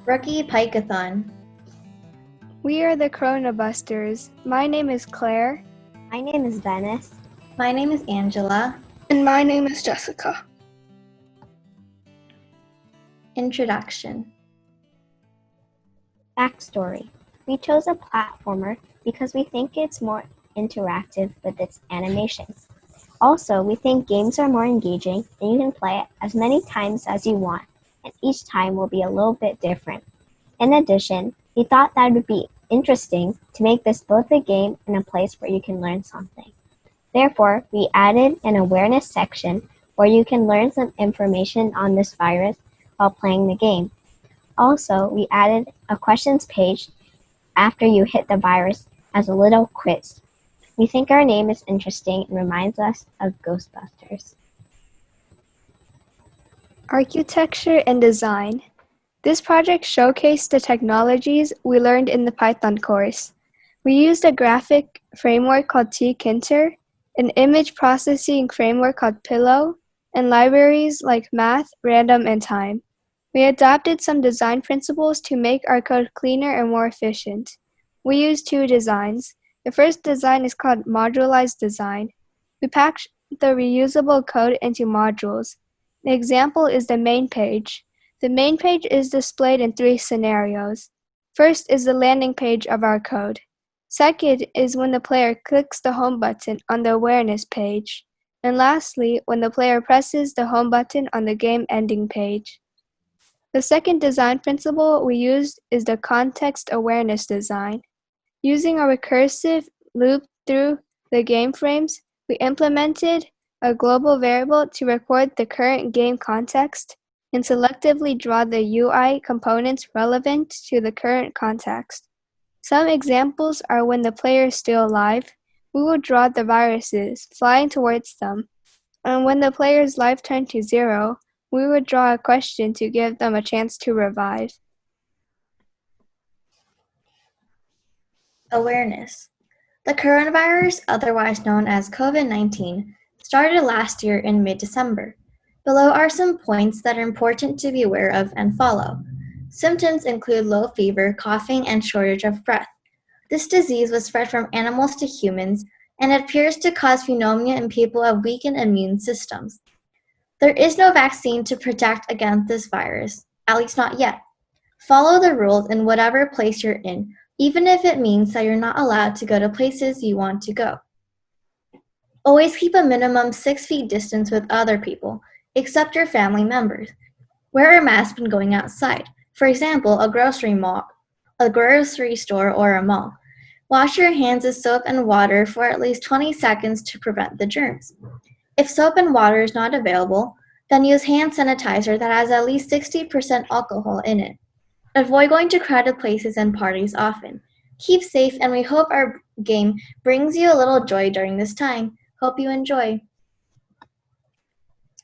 Rookie Pyckathon. We are the Coronabusters. My name is Claire. My name is Venice. My name is Angela. And my name is Jessica. Introduction. Backstory. We chose a platformer because we think it's more interactive with its animations. Also, we think games are more engaging and you can play it as many times as you want, and each time will be a little bit different. In addition, we thought that it would be interesting to make this both a game and a place where you can learn something. Therefore, we added an awareness section where you can learn some information on this virus while playing the game. Also, we added a questions page after you hit the virus as a little quiz. We think our name is interesting and reminds us of Ghostbusters. Architecture and design. This project showcased the technologies we learned in the Python course. We used a graphic framework called tkinter, an image processing framework called Pillow, and libraries like Math, Random, and Time. We adopted some design principles to make our code cleaner and more efficient. We used two designs. The first design is called Modularized design. We packed the reusable code into modules. The example is the main page. The main page is displayed in three scenarios. First is the landing page of our code. Second is when the player clicks the home button on the awareness page. And lastly, when the player presses the home button on the game ending page. The second design principle we used is the context awareness design. Using a recursive loop through the game frames, we implemented a global variable to record the current game context and selectively draw the UI components relevant to the current context. Some examples are when the player is still alive, we will draw the viruses flying towards them, and when the player's life turned to 0, we would draw a question to give them a chance to revive. Awareness. The coronavirus, otherwise known as COVID-19, started last year in mid-December. Below are some points that are important to be aware of and follow. Symptoms include low fever, coughing, and shortage of breath. This disease was spread from animals to humans, and it appears to cause pneumonia in people of weakened immune systems. There is no vaccine to protect against this virus, at least not yet. Follow the rules in whatever place you're in, even if it means that you're not allowed to go to places you want to go. Always keep a minimum 6 feet distance with other people, except your family members. Wear a mask when going outside, for example, a grocery store, or a mall. Wash your hands with soap and water for at least 20 seconds to prevent the germs. If soap and water is not available, then use hand sanitizer that has at least 60% alcohol in it. Avoid going to crowded places and parties often. Keep safe, and we hope our game brings you a little joy during this time. Hope you enjoy.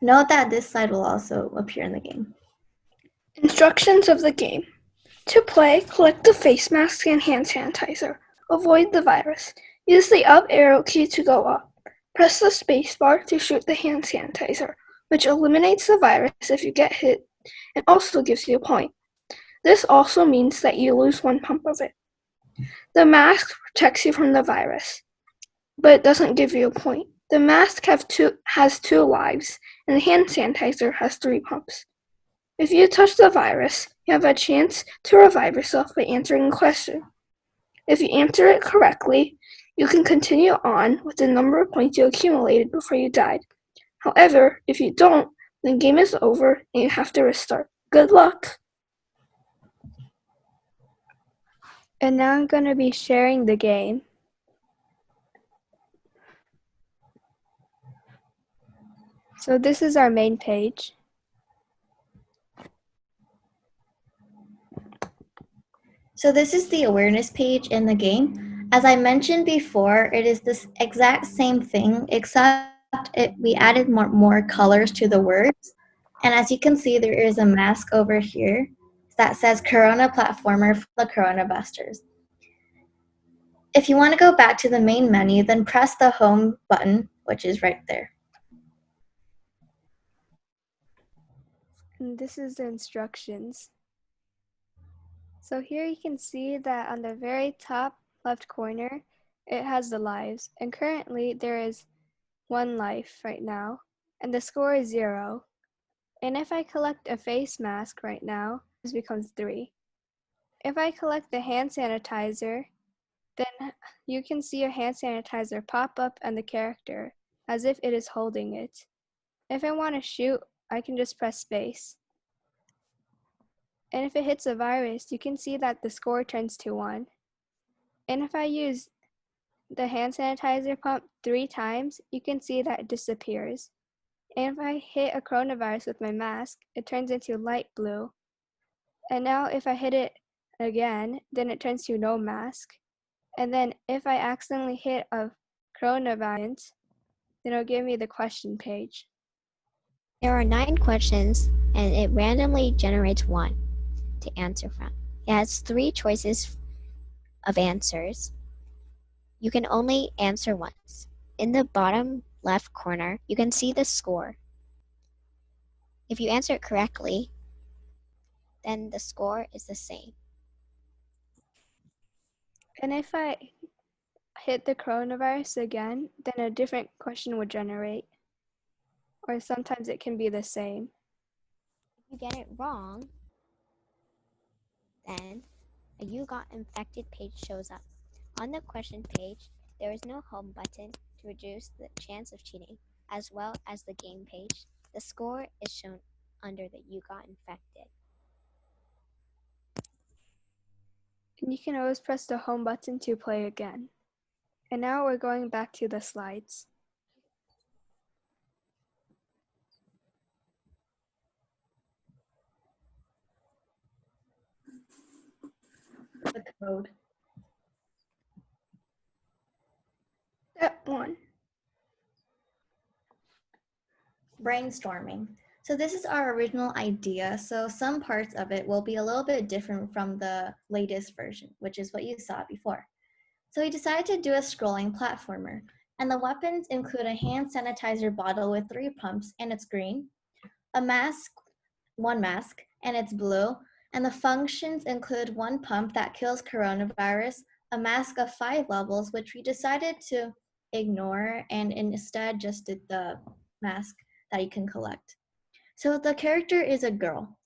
Note that this slide will also appear in the game. Instructions of the game. To play, collect the face mask and hand sanitizer. Avoid the virus. Use the up arrow key to go up. Press the space bar to shoot the hand sanitizer, which eliminates the virus if you get hit and also gives you a point. This also means that you lose 1 pump of it. The mask protects you from the virus, but it doesn't give you a point. The mask has 2 lives, and the hand sanitizer has 3 pumps. If you touch the virus, you have a chance to revive yourself by answering a question. If you answer it correctly, you can continue on with the number of points you accumulated before you died. However, if you don't, the game is over and you have to restart. Good luck! And now I'm going to be sharing the game. So this is our main page. So this is the awareness page in the game. As I mentioned before, it is this exact same thing, except we added more colors to the words. And as you can see, there is a mask over here that says Corona Platformer for the Coronabusters. If you want to go back to the main menu, then press the home button, which is right there. And this is the instructions. So here you can see that on the very top left corner, it has the lives. And currently there is 1 life right now, and the score is 0. And if I collect a face mask right now, it becomes 3. If I collect the hand sanitizer, then you can see a hand sanitizer pop up on the character as if it is holding it. If I want to shoot, I can just press space. And if it hits a virus, you can see that the score turns to 1. And if I use the hand sanitizer pump 3 times, you can see that it disappears. And if I hit a coronavirus with my mask, it turns into light blue. And now if I hit it again, then it turns to no mask. And then if I accidentally hit a coronavirus, then it'll give me the question page. There are 9 questions, and it randomly generates 1 to answer from. It has 3 choices of answers. You can only answer once. In the bottom left corner, you can see the score. If you answer it correctly, then the score is the same. And if I hit the coronavirus again, then a different question would generate. Or sometimes it can be the same. If you get it wrong, then a You Got Infected page shows up. On the question page, there is no home button to reduce the chance of cheating, as well as the game page. The score is shown under the You Got Infected. And you can always press the home button to play again. And now we're going back to the slides. The code. Step 1. Brainstorming. So this is our original idea, so some parts of it will be a little bit different from the latest version, which is what you saw before. So we decided to do a scrolling platformer, and the weapons include a hand sanitizer bottle with 3 pumps, and it's green, a mask, 1 mask, and it's blue, and the functions include 1 pump that kills coronavirus, a mask of 5 levels, which we decided to ignore and instead just did the mask that you can collect. So the character is a girl.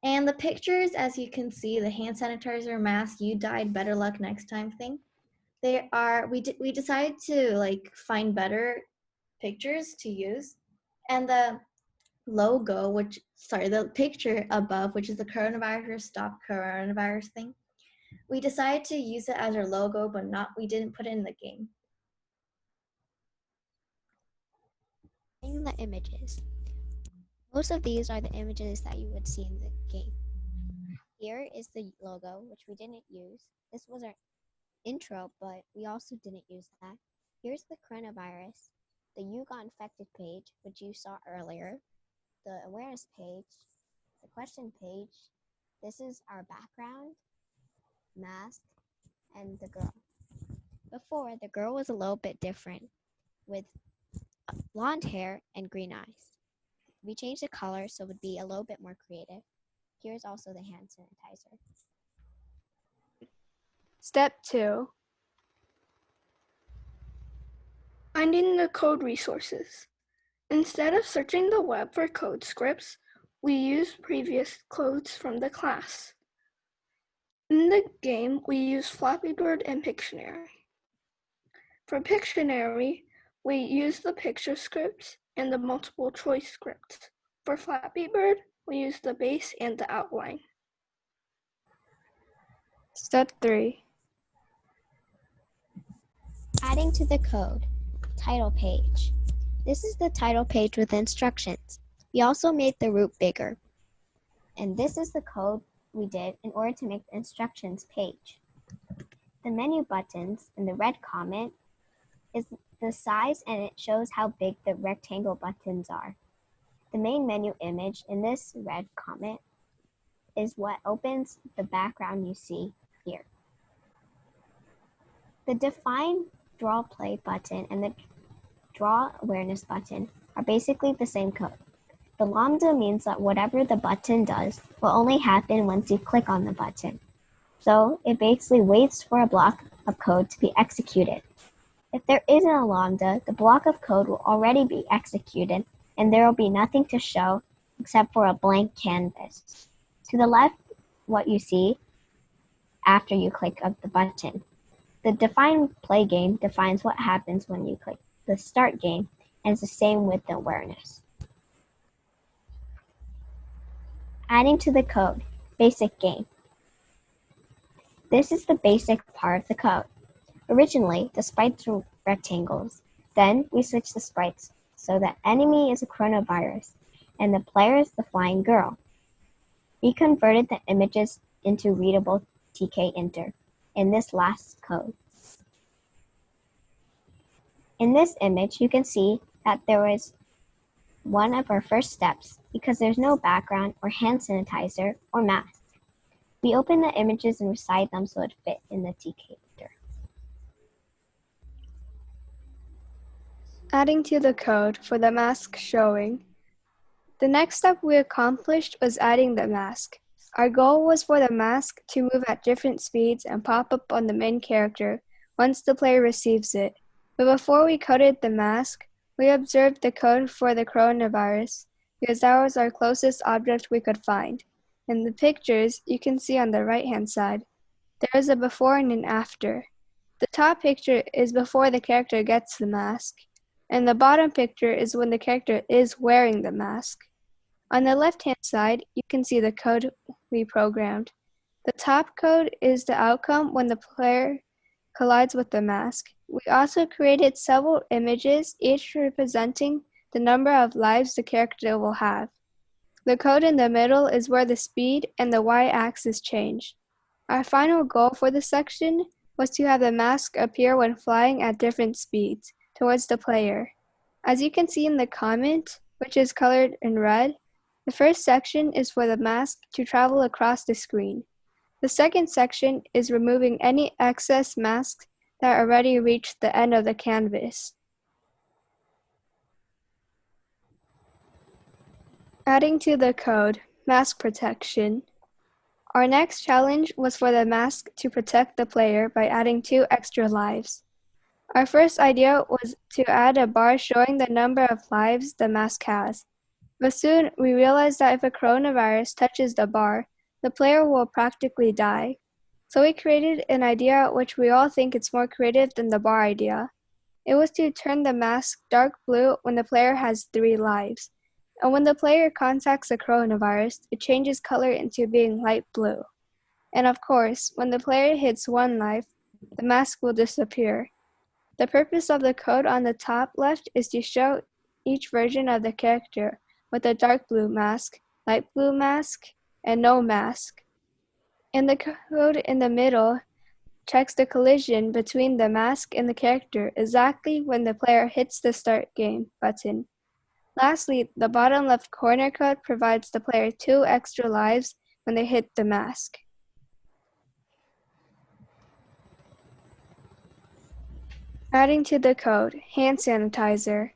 And the pictures, as you can see, the hand sanitizer, mask, you died, better luck next time thing. They are, we decided to find better pictures to use. And the logo, the picture above, which is the coronavirus, stop coronavirus thing, we decided to use it as our logo, but we didn't put it in the game. The images. Most of these are the images that you would see in the game. Here is the logo, which we didn't use. This was our intro, but we also didn't use that. Here's the coronavirus, the You Got Infected page, which you saw earlier, the awareness page, the question page. This is our background, mask, and the girl. Before, the girl was a little bit different with blonde hair and green eyes. We changed the color so it would be a little bit more creative. Here's also the hand sanitizer. Step 2. Finding the code resources. Instead of searching the web for code scripts, we use previous codes from the class. In the game, we use Flappy Bird and Pictionary. For Pictionary, we use the picture scripts and the multiple choice scripts. For Flappy Bird, we use the base and the outline. Step 3. Adding to the code. Title page. This is the title page with instructions. We also made the root bigger. And this is the code we did in order to make the instructions page. The menu buttons in the red comment is the size, and it shows how big the rectangle buttons are. The main menu image in this red comment is what opens the background you see here. The define draw play button and the draw awareness button are basically the same code. The lambda means that whatever the button does will only happen once you click on the button. So it basically waits for a block of code to be executed. If there isn't a lambda, the block of code will already be executed and there will be nothing to show except for a blank canvas. To the left, what you see after you click the button. The define play game defines what happens when you click the start game, and it's the same with the awareness. Adding to the code, basic game. This is the basic part of the code. Originally, the sprites were rectangles. Then we switched the sprites so the enemy is a coronavirus and the player is the flying girl. We converted the images into readable tkinter in this last code. In this image, you can see that there was one of our first steps because there's no background or hand sanitizer or mask. We open the images and reside them so it fit in the tkinter. Adding to the code for the mask showing. The next step we accomplished was adding the mask. Our goal was for the mask to move at different speeds and pop up on the main character once the player receives it. But before we coded the mask, we observed the code for the coronavirus because that was our closest object we could find. In the pictures, you can see on the right-hand side, there is a before and an after. The top picture is before the character gets the mask, and the bottom picture is when the character is wearing the mask. On the left-hand side, you can see the code we programmed. The top code is the outcome when the player collides with the mask. We also created several images, each representing the number of lives the character will have. The code in the middle is where the speed and the y-axis change. Our final goal for this section was to have the mask appear when flying at different speeds towards the player. As you can see in the comment, which is colored in red, the first section is for the mask to travel across the screen. The second section is removing any excess masks that already reached the end of the canvas. Adding to the code, mask protection. Our next challenge was for the mask to protect the player by adding 2 extra lives. Our first idea was to add a bar showing the number of lives the mask has. But soon, we realized that if a coronavirus touches the bar, the player will practically die. So we created an idea which we all think it's more creative than the bar idea. It was to turn the mask dark blue when the player has 3 lives. And when the player contacts the coronavirus, it changes color into being light blue. And of course, when the player hits 1 life, the mask will disappear. The purpose of the code on the top left is to show each version of the character with a dark blue mask, light blue mask, and no mask. And the code in the middle checks the collision between the mask and the character exactly when the player hits the Start Game button. Lastly, the bottom left corner code provides the player 2 extra lives when they hit the mask. Adding to the code, hand sanitizer.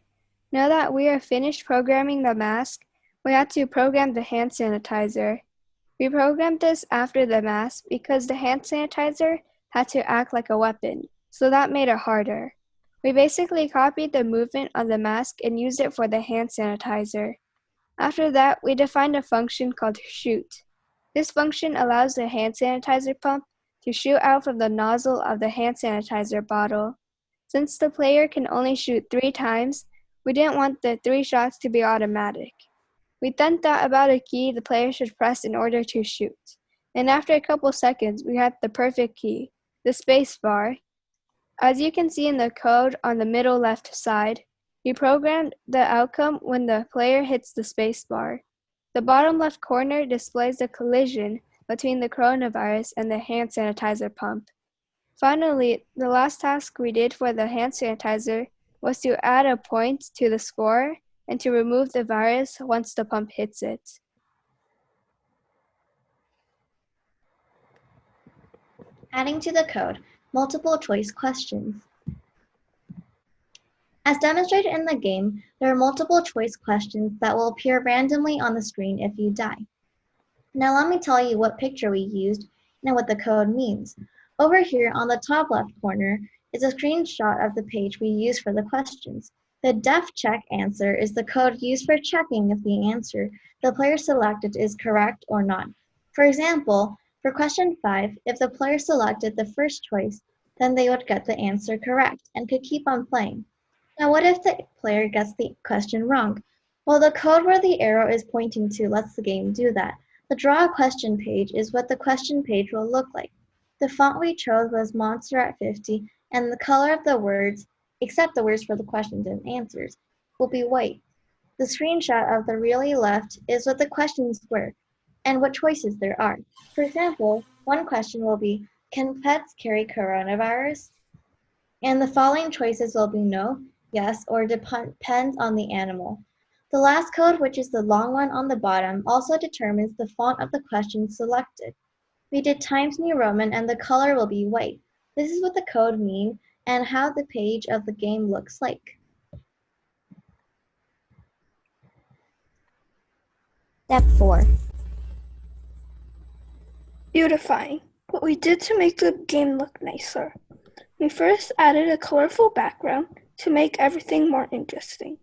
Now that we are finished programming the mask, we had to program the hand sanitizer. We programmed this after the mask because the hand sanitizer had to act like a weapon, so that made it harder. We basically copied the movement of the mask and used it for the hand sanitizer. After that, we defined a function called shoot. This function allows the hand sanitizer pump to shoot out from the nozzle of the hand sanitizer bottle. Since the player can only shoot 3 times, we didn't want the 3 shots to be automatic. We then thought about a key the player should press in order to shoot. And after a couple seconds, we had the perfect key, the space bar. As you can see in the code on the middle left side, we programmed the outcome when the player hits the space bar. The bottom left corner displays the collision between the coronavirus and the hand sanitizer pump. Finally, the last task we did for the hand sanitizer was to add a point to the score and to remove the virus once the pump hits it. Adding to the code, multiple choice questions. As demonstrated in the game, there are multiple choice questions that will appear randomly on the screen if you die. Now let me tell you what picture we used and what the code means. Over here on the top left corner is a screenshot of the page we use for the questions. The def check answer is the code used for checking if the answer the player selected is correct or not. For example, for question 5, if the player selected the first choice, then they would get the answer correct and could keep on playing. Now what if the player gets the question wrong? Well, the code where the arrow is pointing to lets the game do that. The draw a question page is what the question page will look like. The font we chose was Monster at 50, and the color of the words, except the words for the questions and answers, will be white. The screenshot of the really left is what the questions were and what choices there are. For example, one question will be, can pets carry coronavirus? And the following choices will be no, yes, or depends on the animal. The last code, which is the long one on the bottom, also determines the font of the question selected. We did Times New Roman and the color will be white. This is what the code means and how the page of the game looks like. Step 4. Beautifying. What we did to make the game look nicer. We first added a colorful background to make everything more interesting.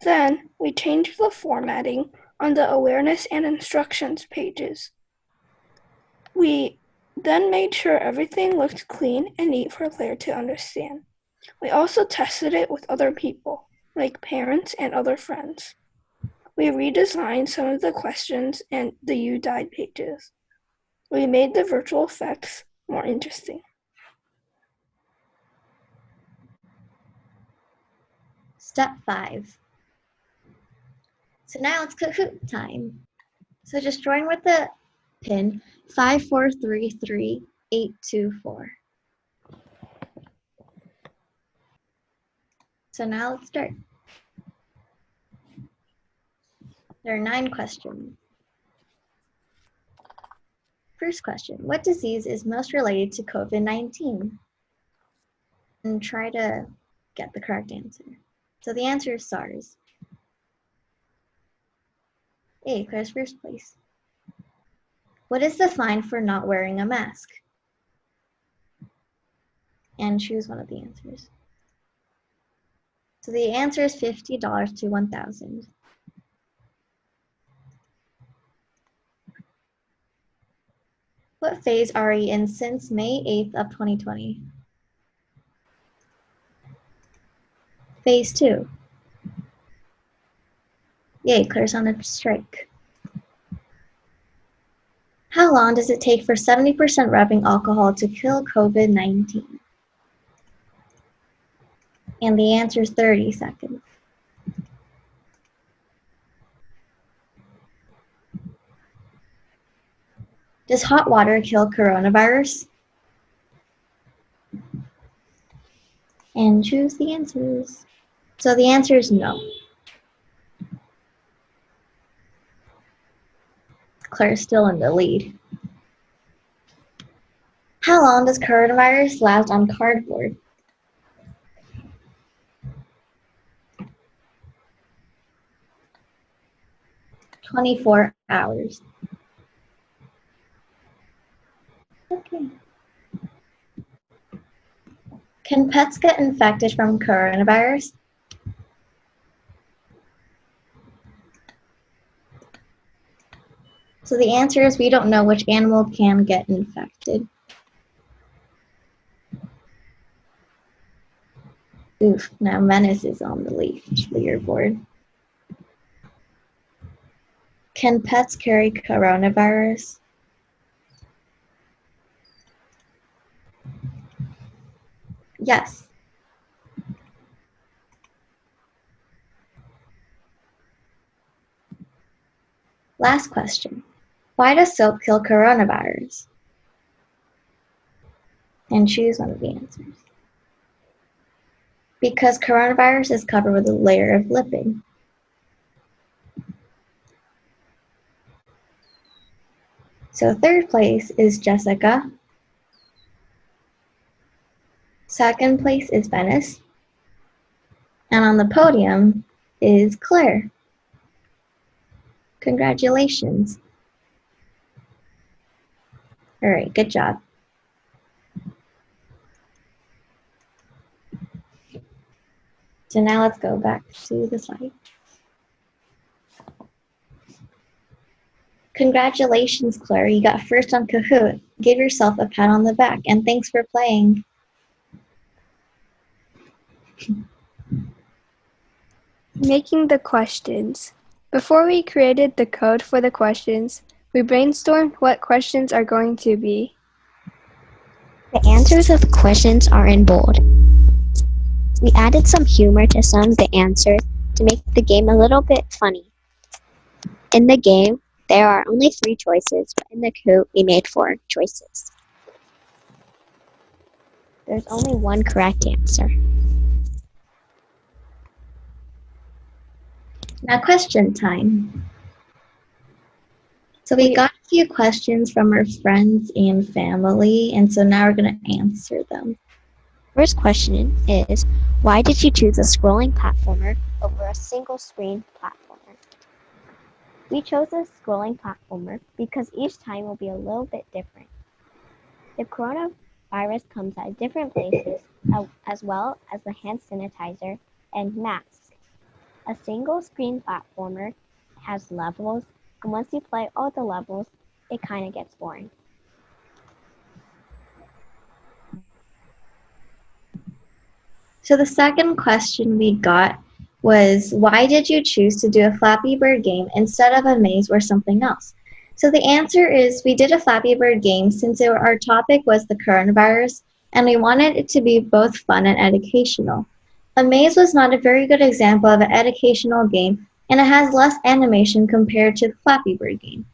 Then we changed the formatting on the awareness and instructions pages. We then made sure everything looked clean and neat for a player to understand. We also tested it with other people, like parents and other friends. We redesigned some of the questions and the You Died pages. We made the virtual effects more interesting. Step 5. So now it's Kahoot time. So just join with the pin 5433824. So now let's start. There are 9 questions. First question, what disease is most related to COVID-19? And try to get the correct answer. So the answer is SARS. Hey, Claire's first place. What is the fine for not wearing a mask? And choose one of the answers. So the answer is $50 to $1,000. What phase are we in since May 8th of 2020? Phase 2. Yay, Claire's on a strike. How long does it take for 70% rubbing alcohol to kill COVID-19? And the answer is 30 seconds. Does hot water kill coronavirus? And choose the answers. So the answer is no. Claire's still in the lead. How long does coronavirus last on cardboard? "24 hours. Okay. Can pets get infected from coronavirus? So the answer is we don't know which animal can get infected. Oof, now Menace is on the leaderboard. Can pets carry coronavirus? Yes. Last question. Why does soap kill coronavirus? And choose one of the answers. Because coronavirus is covered with a layer of lipid. So third place is Jessica. Second place is Venice. And on the podium is Claire. Congratulations. All right, good job. So now let's go back to the slide. Congratulations, Claire. You got first on Kahoot. Give yourself a pat on the back, and thanks for playing. Making the questions. Before we created the code for the questions, we brainstormed what questions are going to be. The answers of the questions are in bold. We added some humor to some of the answers to make the game a little bit funny. In the game, there are only 3 choices, but in the Kahoot, we made 4 choices. There's only one correct answer. Now question time. So we got a few questions from our friends and family, and so now we're going to answer them. First question is, why did you choose a scrolling platformer over a single screen platformer? We chose a scrolling platformer because each time will be a little bit different. The coronavirus comes at different places, as well as the hand sanitizer and mask. A single screen platformer has levels, and once you play all the levels, it kind of gets boring. So the second question we got was, why did you choose to do a Flappy Bird game instead of a maze or something else? So the answer is we did a Flappy Bird game since our topic was the coronavirus, and we wanted it to be both fun and educational. A maze was not a very good example of an educational game, and it has less animation compared to the Flappy Bird game.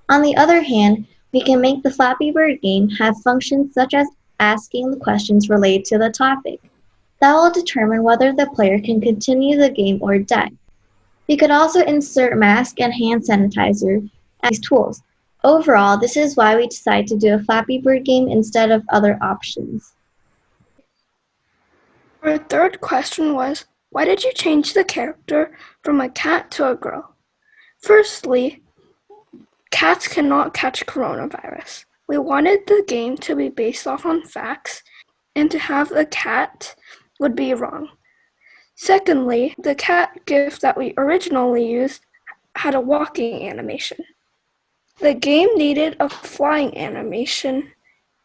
On the other hand, we can make the Flappy Bird game have functions such as asking the questions related to the topic. That will determine whether the player can continue the game or die. We could also insert mask and hand sanitizer as tools. Overall, this is why we decided to do a Flappy Bird game instead of other options. Our third question was, why did you change the character from a cat to a girl? Firstly, cats cannot catch coronavirus. We wanted the game to be based off on facts, and to have the cat would be wrong. Secondly, the cat GIF that we originally used had a walking animation. The game needed a flying animation,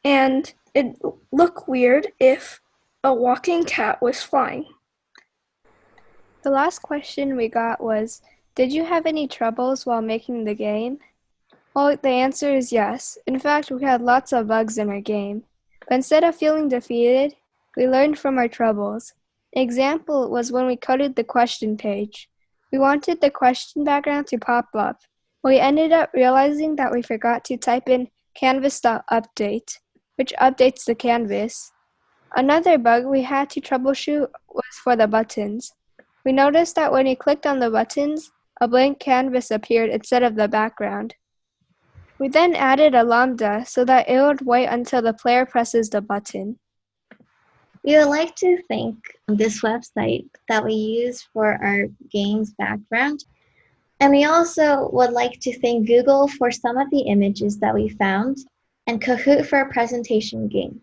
and it'd look weird if a walking cat was flying. The last question we got was, did you have any troubles while making the game? Well, the answer is yes. In fact, we had lots of bugs in our game. But instead of feeling defeated, we learned from our troubles. An example was when we coded the question page. We wanted the question background to pop up. We ended up realizing that we forgot to type in canvas.update, which updates the canvas. Another bug we had to troubleshoot was for the buttons. We noticed that when you clicked on the buttons, a blank canvas appeared instead of the background. We then added a lambda so that it would wait until the player presses the button. We would like to thank this website that we use for our game's background. And we also would like to thank Google for some of the images that we found, and Kahoot for our presentation game.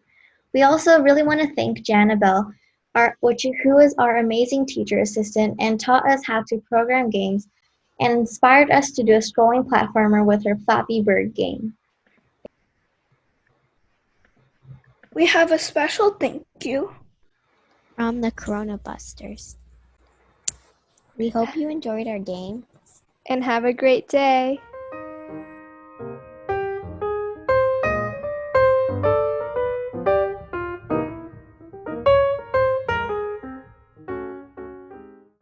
We also really want to thank Janabelle, who is our amazing teacher assistant and taught us how to program games and inspired us to do a scrolling platformer with her Flappy Bird game. We have a special thank you from the Coronabusters. We hope you enjoyed our game. And have a great day!